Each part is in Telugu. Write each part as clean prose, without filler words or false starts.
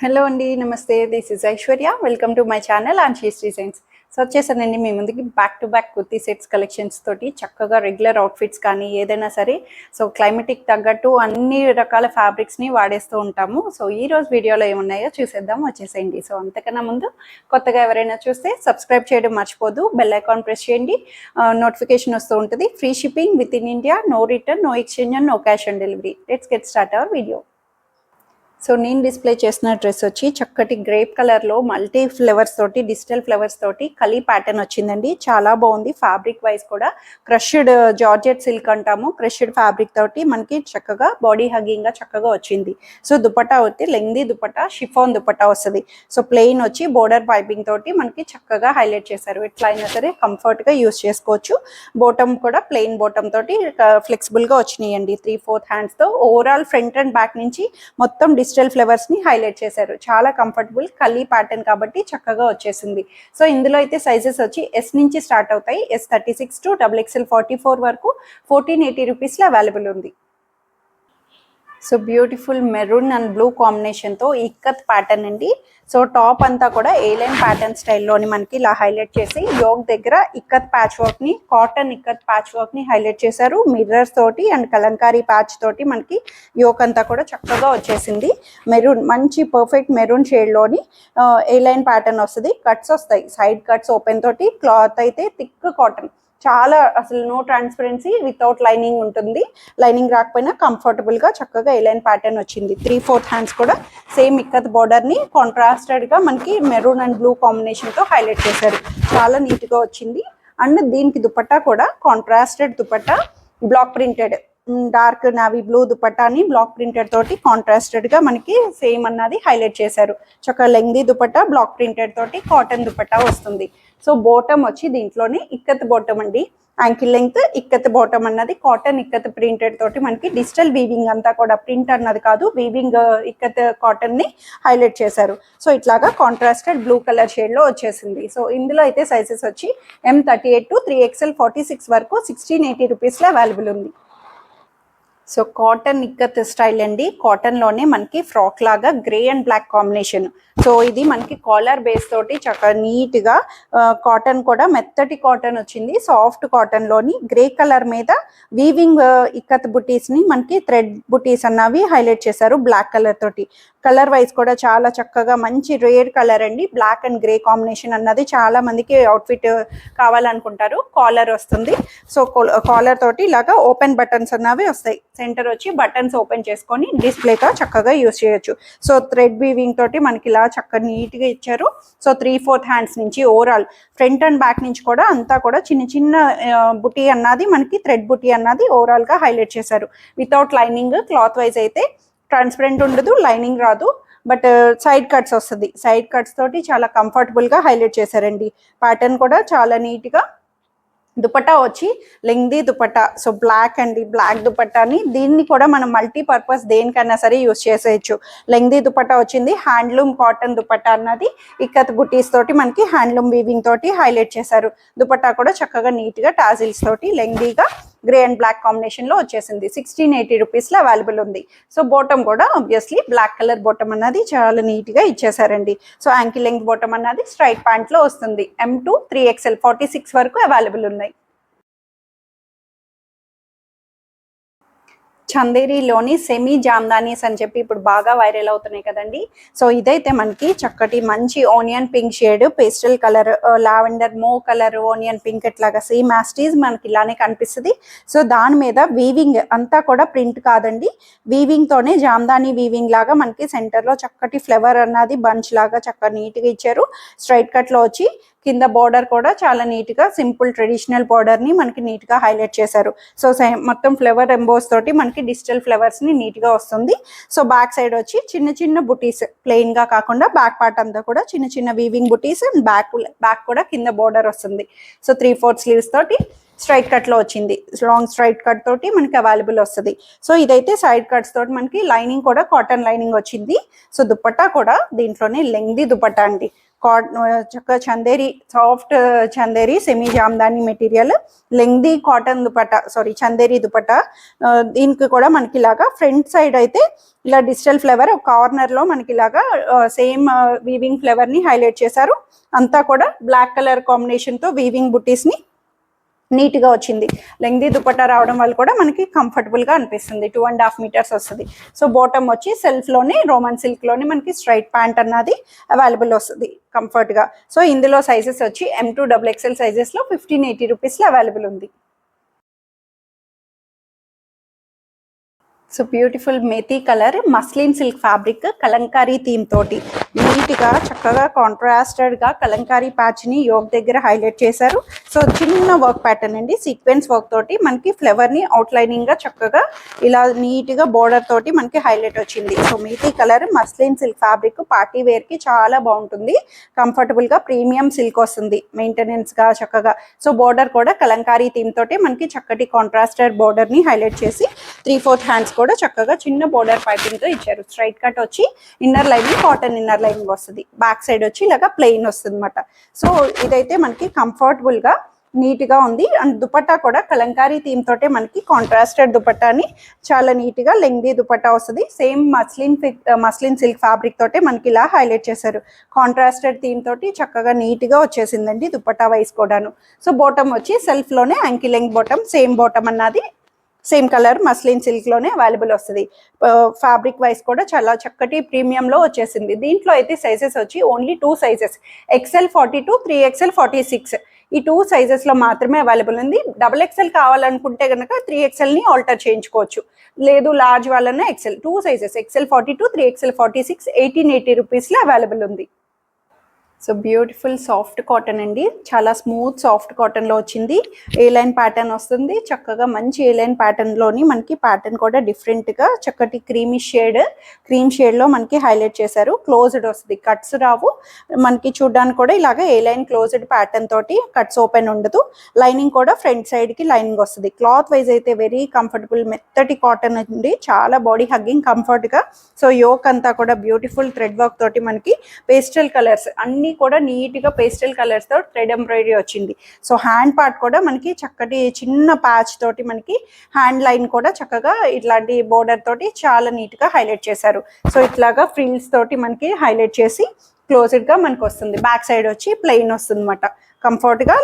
హలో అండి, నమస్తే. This is Aishwarya. Welcome to my channel Anshis designs. So వచ్చేసానండి మీ ముందుకి back to back kurti sets collections తోటి చక్కగా రెగ్యులర్ అవుట్ఫిట్స్ కానీ ఏదైనా సరే సో క్లైమేటిక్ తగ్గట్టు అన్ని రకాల ఫ్యాబ్రిక్స్ని వాడేస్తూ ఉంటాము. సో ఈ రోజు వీడియోలో ఏమున్నాయో చూసేద్దాం, వచ్చేసేయండి. సో అంతకన్నా ముందు కొత్తగా ఎవరైనా చూస్తే సబ్స్క్రైబ్ చేయడం మర్చిపోదు, బెల్ ఐకాన్ ప్రెస్ చేయండి, నోటిఫికేషన్ వస్తూ ఉంటుంది. Free shipping within India, no return, no exchange and no cash on delivery. Let's get start our video. So నేను డిస్ప్లే చేసిన డ్రెస్ వచ్చి చక్కటి గ్రేప్ కలర్లో మల్టీ ఫ్లవర్స్ తోటి, డిజిటల్ ఫ్లవర్స్ తోటి కలీ ప్యాటర్న్ వచ్చిందండి. చాలా బాగుంది. ఫ్యాబ్రిక్ వైజ్ కూడా క్రష్డ్ జార్జెట్ సిల్క్ అంటాము, క్రష్డ్ ఫ్యాబ్రిక్ తోటి మనకి చక్కగా బాడీ హగ్గింగ్గా చక్కగా వచ్చింది. సో దుపట్టా వచ్చి లెంగ్దీ దుపట్టా, షిఫాన్ దుపట్టా వస్తుంది. సో ప్లెయిన్ వచ్చి బోర్డర్ పైపింగ్ తోటి మనకి చక్కగా హైలైట్ చేశారు. ఎట్లా అయినా సరే కంఫర్ట్గా యూస్ చేసుకోవచ్చు. బోటమ్ కూడా ప్లెయిన్ బోటమ్ తోటి ఫ్లెక్సిబుల్గా వచ్చినాయండి. 3/4 హ్యాండ్స్తో ఓవరాల్ ఫ్రంట్ అండ్ బ్యాక్ నుంచి మొత్తం డిజిటల్ ఫ్లవర్స్ ని హైలైట్ చేశారు. చాలా కంఫర్టబుల్ కలీ ప్యాటర్న్ కాబట్టి చక్కగా వచ్చేసింది. సో ఇందులో అయితే సైజెస్ వచ్చి ఎస్ నుంచి స్టార్ట్ అవుతాయి. S36 to XXL 44 వరకు 1480 రూపీస్లో అవైలబుల్ ఉంది. So beautiful maroon and blue కాంబినేషన్తో ఇక్కత్ ప్యాటర్న్ అండి. సో టాప్ అంతా కూడా ఏలైన్ ప్యాటర్న్ స్టైల్లోని మనకి ఇలా హైలైట్ చేసి యోగ్ దగ్గర ఇక్కత్ ప్యాచ్ వర్క్ని, కాటన్ ఇక్కత్ ప్యాచ్ వర్క్ని హైలైట్ చేశారు. మిర్రర్స్ తోటి అండ్ కలంకారీ ప్యాచ్ తోటి మనకి యోగ్ అంతా కూడా చక్కగా వచ్చేసింది. మెరూన్, మంచి పర్ఫెక్ట్ మెరూన్ షేడ్లోని ఏలైన్ ప్యాటర్న్ వస్తుంది. కట్స్ వస్తాయి, సైడ్ కట్స్ ఓపెన్ తోటి. క్లాత్ అయితే థిక్ కాటన్, చాలా అసలు నో ట్రాన్స్పరెన్సీ, వితౌట్ లైనింగ్ ఉంటుంది. లైనింగ్ రాకపోయినా కంఫర్టబుల్గా చక్కగా ఎలైన్ ప్యాటర్న్ వచ్చింది. 3/4 హ్యాండ్స్ కూడా సేమ్ ఇక్కత్ బార్డర్ని కాంట్రాస్టెడ్గా మనకి మెరూన్ అండ్ బ్లూ కాంబినేషన్తో హైలైట్ చేశారు. చాలా నీట్గా వచ్చింది. అండ్ దీనికి దుపట్టా కూడా contrasted dupatta, block printed dark navy blue దుపట్టాని బ్లాక్ ప్రింటెడ్ తోటి కాంట్రాస్టెడ్ గా మనకి సేమ్ అన్నది హైలైట్ చేశారు. చక్కగా లెంగ్దీ దుపట్టా, బ్లాక్ ప్రింటెడ్ తోటి కాటన్ దుపట్టా వస్తుంది. సో బోటమ్ వచ్చి దీంట్లోనే ఇక్కత్ బోటమ్ అండి. యాంకిల్ లెంగ్త్ ఇక్కత్ బాటమ్ అన్నది కాటన్ ఇక్కత్ ప్రింటెడ్ తోటి మనకి డిజిటల్ వీవింగ్ అంతా కూడా, ప్రింట్ అన్నది కాదు, వీవింగ్ ఇక్కత్ కాటన్ ని హైలైట్ చేశారు. సో ఇట్లాగా కాంట్రాస్టెడ్ బ్లూ కలర్ షేడ్ లో వచ్చేసింది. సో ఇందులో అయితే సైజెస్ వచ్చి M38 to 3XL 46 వరకు 1680 రూపీస్లో అవైలబుల్ ఉంది. సో కాటన్ ఇక్కత్ స్టైల్ అండి. కాటన్లోనే మనకి ఫ్రాక్ లాగా grey and black combination. So ఇది మనకి కాలర్ బేస్ తోటి చక్కగా నీట్గా కాటన్ కూడా మెత్తటి కాటన్ వచ్చింది. సాఫ్ట్ కాటన్లోని గ్రే కలర్ మీద వీవింగ్ ఇక్కత్ బుటీస్ని మనకి థ్రెడ్ బుటీస్ అన్నవి హైలైట్ చేశారు బ్లాక్ కలర్ తోటి. కలర్ వైజ్ కూడా చాలా చక్కగా మంచి రేర్ కలర్ అండి. బ్లాక్ అండ్ గ్రే కాంబినేషన్ అన్నది చాలా మందికి అవుట్ఫిట్ కావాలనుకుంటారు. కాలర్ వస్తుంది. సో కాలర్ తోటి ఇలాగా ఓపెన్ బటన్స్ అన్నవి వస్తాయి. సెంటర్ వచ్చి బటన్స్ ఓపెన్ చేసుకొని డిస్ప్లేగా చక్కగా యూజ్ చేయొచ్చు. సో థ్రెడ్ వీవింగ్ తోటి మనకి ఇలా చక్కగా నీట్గా ఇచ్చారు. సో 3/4 హ్యాండ్స్ నుంచి ఓవరాల్ ఫ్రంట్ అండ్ బ్యాక్ నుంచి కూడా అంతా కూడా చిన్న చిన్న బుటీ అన్నది మనకి థ్రెడ్ బుటీ అన్నది ఓవరాల్గా హైలైట్ చేశారు. వితౌట్ లైనింగ్, క్లాత్ వైజ్ అయితే ట్రాన్స్పరెంట్ ఉండదు, లైనింగ్ రాదు, బట్ సైడ్ కట్స్ వస్తుంది. సైడ్ కట్స్ తోటి చాలా కంఫర్టబుల్గా హైలైట్ చేశారండి. ప్యాటర్న్ కూడా చాలా నీట్గా. దుపట్టా వచ్చి లెంగ్దీ దుపట్టా. సో బ్లాక్ అండి, బ్లాక్ దుపట్టాని దీన్ని కూడా మనం మల్టీపర్పస్ దేనికైనా సరే యూస్ చేసేయచ్చు. లెంగ్దీ దుపట్టా వచ్చింది. హ్యాండ్లూమ్ కాటన్ దుపట్టా అన్నది ఇక్కత్ బుటీస్ తోటి మనకి హ్యాండ్లూమ్ వీవింగ్ తోటి హైలైట్ చేశారు. దుపట్టా కూడా చక్కగా నీట్గా టాజిల్స్ తోటి లెంగ్దీగా గ్రే అండ్ బ్లాక్ కాంబినేషన్ లో వచ్చేసింది. 1680 రూపీస్లో అవైలబుల్ ఉంది. సో బాటమ్ కూడా ఆబ్వియస్లీ బ్లాక్ కలర్ బాటమ్ అన్నది చాలా నీట్ గా ఇచ్చేసారండి. సో యాంకిల్ లెంగ్త్ బాటమ్ అన్నది స్ట్రైట్ ప్యాంట్ లో వస్తుంది. M to 3XL 46 వరకు అవైలబుల్ ఉన్నాయి. చందేరీలోని సెమీ జామ్దానీస్ అని చెప్పి ఇప్పుడు బాగా వైరల్ అవుతున్నాయి కదండి. సో ఇదైతే మనకి చక్కటి మంచి onion pink shade, pastel colour, lavender మో కలర్, ఆనియన్ పింక్ ఇట్లాగా సేమ్ యాస్టీస్ మనకి ఇలానే కనిపిస్తుంది. సో దాని మీద వీవింగ్ అంతా కూడా ప్రింట్ కాదండి, వీవింగ్ తోనే జామ్దానీ వీవింగ్ లాగా మనకి సెంటర్ లో చక్కటి ఫ్లవర్ అన్నది బంచ్ లాగా చక్కగా నీట్ గా ఇచ్చారు. స్ట్రైట్ కట్ లో వచ్చి కింద బార్డర్ కూడా చాలా నీట్ గా సింపుల్ ట్రెడిషనల్ బార్డర్ ని మనకి నీట్ గా హైలైట్ చేశారు. సో మొత్తం ఫ్లవర్ ఎంబోస్ తోటి మనకి డిజిటల్ ఫ్లవర్స్ ని నీట్ గా వస్తుంది. సో బ్యాక్ సైడ్ వచ్చి చిన్న చిన్న బుటీస్, ప్లెయిన్ గా కాకుండా బ్యాక్ పార్ట్ అంతా కూడా చిన్న చిన్న వీవింగ్ బుటీస్ అండ్ బ్యాక్ కూడా కింద బార్డర్ వస్తుంది. సో 3/4 స్లీవ్స్ తోటి స్ట్రైట్ కట్ లో వచ్చింది. లాంగ్ స్ట్రైట్ కట్ తోటి మనకి అవైలబుల్ వస్తుంది. సో ఇదైతే సైడ్ కట్స్ తోటి మనకి లైనింగ్ కూడా కాటన్ లైనింగ్ వచ్చింది. సో దుపట్టా కూడా దీంట్లోనే లెంగ్దీ దుపట్టా అండి. చక్కగా Chanderi, soft Chanderi semi Jamdani material, lengthy cotton dupatta, Chanderi dupatta. దీనికి కూడా మనకి ఇలాగా ఫ్రంట్ సైడ్ అయితే ఇలా డిజిటల్ ఫ్లేవర్, కార్నర్ లో మనకి ఇలాగా సేమ్ వీవింగ్ ఫ్లేవర్ ని హైలైట్ చేశారు. అంతా కూడా బ్లాక్ కలర్ కాంబినేషన్ తో వీవింగ్ బుటీస్ ని నీట్ గా వచ్చింది. లెంగ్దీ దుపట్టా రావడం వల్ల కూడా మనకి కంఫర్టబుల్ గా అనిపిస్తుంది. 2.5 మీటర్స్ వస్తుంది. సో బాటమ్ వచ్చి సెల్ఫ్ లోని రోమన్ సిల్క్ లోని మనకి స్ట్రైట్ ప్యాంట్ అన్నది అవైలబుల్ వస్తుంది కంఫర్ట్ గా. సో ఇందులో సైజెస్ వచ్చి M2 XXL సైజెస్ లో 1580 రూపీస్ లో అవైలబుల్ ఉంది. So beautiful methi colour muslin silk fabric kalamkari theme తోటి నీట్గా చక్కగా కాంట్రాస్టెడ్గా కలంకారీ ప్యాచ్ని యోగ్ దగ్గర హైలైట్ చేశారు. సో చిన్న వర్క్ ప్యాటర్న్ అండి, సీక్వెన్స్ వర్క్ తోటి మనకి ఫ్లవర్ని అవుట్లైనింగ్గా చక్కగా ఇలా నీట్గా బోర్డర్ తోటి మనకి హైలైట్ వచ్చింది. So methi colour muslin silk fabric party వేర్కి చాలా బాగుంటుంది. కంఫర్టబుల్గా ప్రీమియం సిల్క్ వస్తుంది, మెయింటెనెన్స్గా చక్కగా. సో బోర్డర్ కూడా కలంకారీ థీమ్ తోటి మనకి చక్కటి కాంట్రాస్టెడ్ బోర్డర్ని హైలైట్ చేసి 3/4 హ్యాండ్స్ కూడా చక్కగా చిన్న బోర్డర్ పైపింగ్ తో ఇచ్చారు. స్ట్రైట్ కట్ వచ్చి inner lining cotton inner lining వస్తుంది. బ్యాక్ సైడ్ వచ్చి ఇలాగా ప్లెయిన్ వస్తుంది అనమాట. సో ఇదైతే మనకి కంఫర్టబుల్ గా నీట్ గా ఉంది. అండ్ దుపట్టా కూడా కలంకారీ థీమ్ తోటే మనకి కాంట్రాస్టెడ్ దుపట్టాని చాలా నీట్ గా లెంగ్దీ దుపట్టా వస్తుంది. సేమ్ మస్లిన్ సిల్క్ ఫ్యాబ్రిక్ తోటే మనకి ఇలా హైలైట్ చేశారు. కాంట్రాస్టెడ్ థీమ్ తోటి చక్కగా నీట్ గా వచ్చేసిందండి దుపట్టా వైస్ కూడాను. సో బాటమ్ వచ్చి సెల్ఫ్ లోనే ankle length bottom, same bottom అన్నది సేమ్ కలర్ మస్లిన్ సిల్క్ లోనే అవైలబుల్ వస్తుంది. ఫ్యాబ్రిక్ వైస్ కూడా చాలా చక్కటి ప్రీమియం లో వచ్చేసింది. దీంట్లో అయితే సైజెస్ వచ్చి ఓన్లీ 2 సైజెస్, XL 42, 3XL 46. ఈ 2 సైజెస్ లో మాత్రమే అవైలబుల్ ఉంది. XXL కావాలనుకుంటే కనుక 3XL ని ఆల్టర్ చేయించుకోవచ్చు. లేదు లార్జ్ వాళ్ళనే XL. 2 sizes XL 42, 3XL 46, 1880 rupees లో అవైలబుల్ ఉంది. సో బ్యూటిఫుల్ సాఫ్ట్ కాటన్ అండి, చాలా స్మూత్ సాఫ్ట్ కాటన్ లో వచ్చింది. ఏ లైన్ ప్యాటర్న్ వస్తుంది చక్కగా, మంచి ఏ లైన్ ప్యాటర్న్ లోని మనకి ప్యాటర్న్ కూడా డిఫరెంట్ గా చక్కటి క్రీమ్ షేడ్ లో మనకి హైలైట్ చేశారు. క్లోజ్డ్ వస్తుంది, కట్స్ రావు మనకి. చూడడానికి కూడా ఇలాగ ఏ లైన్ క్లోజ్డ్ ప్యాటర్న్ తోటి, కట్స్ ఓపెన్ ఉండదు. లైనింగ్ కూడా ఫ్రంట్ సైడ్ కి లైనింగ్ వస్తుంది. క్లాత్ వైజ్ అయితే వెరీ కంఫర్టబుల్, మెత్తటి కాటన్ అండి, చాలా బాడీ హగ్గింగ్ కంఫర్ట్ గా. సో యోక్ అంతా కూడా బ్యూటిఫుల్ థ్రెడ్ వర్క్ తోటి మనకి పేస్టల్ కలర్స్ అన్ని కూడా నీట్ గా పేస్టల్ కలర్స్ తో థ్రెడ్ ఎంబ్రాయిడరీ వచ్చింది. సో హ్యాండ్ పార్ట్ కూడా మనకి చక్కటి చిన్న ప్యాచ్ తోటి మనకి హ్యాండ్ లైన్ కూడా చక్కగా ఇట్లాంటి బోర్డర్ తోటి చాలా నీట్ గా హైలైట్ చేశారు. సో ఇట్లాగా ఫ్రిల్స్ తోటి మనకి హైలైట్ చేసి క్లోజ్డ్ గా మనకి వస్తుంది. బ్యాక్ సైడ్ వచ్చి ప్లెయిన్ వస్తుంది అనమాట. కంఫర్ట్ గా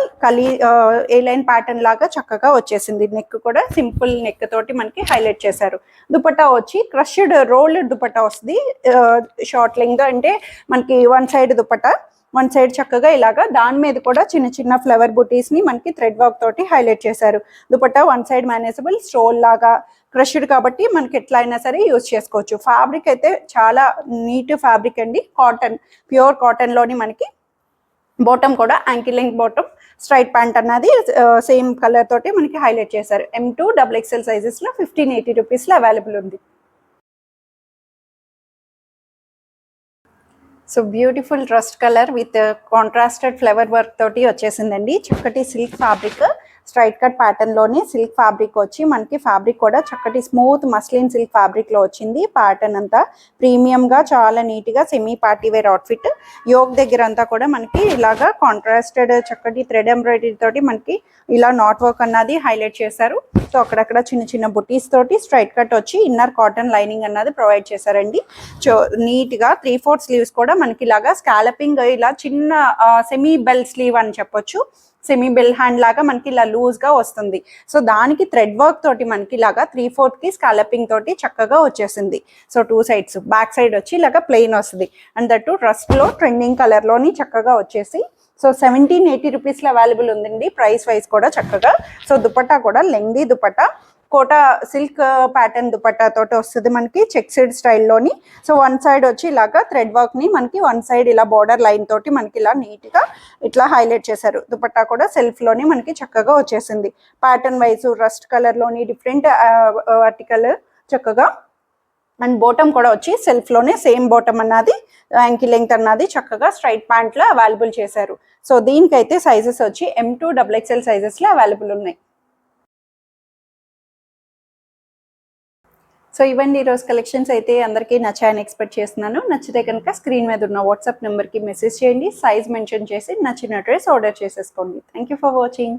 ఏ లైన్ ప్యాటర్న్ లాగా చక్కగా వచ్చేసింది. నెక్ కూడా సింపుల్ నెక్ తోటి మనకి హైలైట్ చేశారు. దుపట్టా వచ్చి క్రష్డ్ రోల్డ్ దుపట్టా వస్తుంది. షార్ట్ లెంగ్త్ అంటే మనకి one side dupatta, one side చక్కగా ఇలాగా, దాని మీద కూడా చిన్న చిన్న ఫ్లవర్ బుటీస్ ని మనకి థ్రెడ్ వర్క్ తోటి హైలైట్ చేశారు. Dupatta one side manageable, stole లాగా క్రష్డ్ కాబట్టి మనకి ఎట్లా అయినా సరే యూజ్ చేసుకోవచ్చు. ఫ్యాబ్రిక్ అయితే చాలా నీట్ ఫ్యాబ్రిక్ అండి, కాటన్, ప్యూర్ కాటన్ లోని మనకి బాటమ్ కూడా ankle length bottom, straight pant అన్నది సేమ్ కలర్ తోటి మనకి హైలైట్ చేశారు. M2 XXL సైజెస్ లో 1580 రూపీస్ లో అవైలబుల్ ఉంది. So beautiful rust colour with contrasted flower work తోటి వచ్చేసిందండి. చక్కటి silk fabric, straight cut pattern లోనే సిల్క్ ఫ్యాబ్రిక్ వచ్చి మనకి ఫ్యాబ్రిక్ కూడా చక్కటి స్మూత్ మస్లిన్ సిల్క్ ఫ్యాబ్రిక్ లో వచ్చింది. ప్యాటర్న్ అంతా ప్రీమియం గా చాలా నీట్ గా semi party wear outfit. Yoke దగ్గర అంతా కూడా మనకి ఇలాగా కాంట్రాస్టెడ్ చక్కటి థ్రెడ్ ఎంబ్రాయిడరీ తోటి మనకి ఇలా నాట్ వర్క్ అన్నది హైలైట్ చేశారు. సో అక్కడక్కడ చిన్న చిన్న బుటీస్ తోటి స్ట్రైట్ కట్ వచ్చి ఇన్నర్ కాటన్ లైనింగ్ అన్నది ప్రొవైడ్ చేశారండి. సో నీట్ గా 3/4 స్లీవ్స్ కూడా మనకి ఇలాగా స్కాలపింగ్, ఇలా చిన్న సెమీ బెల్ స్లీవ్ అని చెప్పొచ్చు. సెమీ బెల్ హ్యాండ్ లాగా మనకి ఇలా లూజ్ గా వస్తుంది. సో దానికి థ్రెడ్ వర్క్ తోటి మనకి ఇలాగా 3/4 కి స్కాలపింగ్ తోటి చక్కగా వచ్చేసింది. సో 2 సైడ్స్, బ్యాక్ సైడ్ వచ్చి ఇలాగా ప్లెయిన్ వస్తుంది. అండ్ దట్టు రస్ట్ లో ట్రెండింగ్ కలర్ లోని చక్కగా వచ్చేసి సో 1780 రూపీస్ లో అవైలబుల్ ఉందండి. ప్రైస్ వైజ్ కూడా చక్కగా. సో దుపట్టా కూడా lengthy dupatta, Kota silk pattern dupatta తోటి వస్తుంది మనకి, చెక్స్డ్ స్టైల్లోని. సో వన్ సైడ్ వచ్చి ఇలాగా థ్రెడ్ వర్క్ ని మనకి వన్ సైడ్ ఇలా బార్డర్ లైన్ తోటి మనకి ఇలా నీట్ గా ఇట్లా హైలైట్ చేశారు. దుపట్టా కూడా సెల్ఫ్ లోని మనకి చక్కగా వచ్చేసింది. ప్యాటర్న్ వైజ్ రస్ట్ కలర్ లోని డిఫరెంట్ ఆర్టికల్ చక్కగా. అండ్ బాటమ్ కూడా వచ్చి సెల్ఫ్ లోనే సేమ్ బాటమ్ అన్నది, యాంకిల్ లెంగ్త్ అన్నది చక్కగా స్ట్రైట్ ప్యాంట్ లో అవైలబుల్ చేశారు. సో దీనికైతే సైజెస్ వచ్చి M2 XXL సైజెస్ లో అవైలబుల్ ఉన్నాయి. సో ఇవన్నీ ఈరోజు కలెక్షన్స్ అయితే అందరికీ నచ్చాయని ఎక్స్పెక్ట్ చేస్తున్నాను. నచ్చితే కనుక స్క్రీన్ మీద ఉన్న వాట్సాప్ నెంబర్కి మెసేజ్ చేయండి, సైజ్ మెన్షన్ చేసి నచ్చిన డ్రెస్ ఆర్డర్ చేసేసుకోండి. Thank you for watching.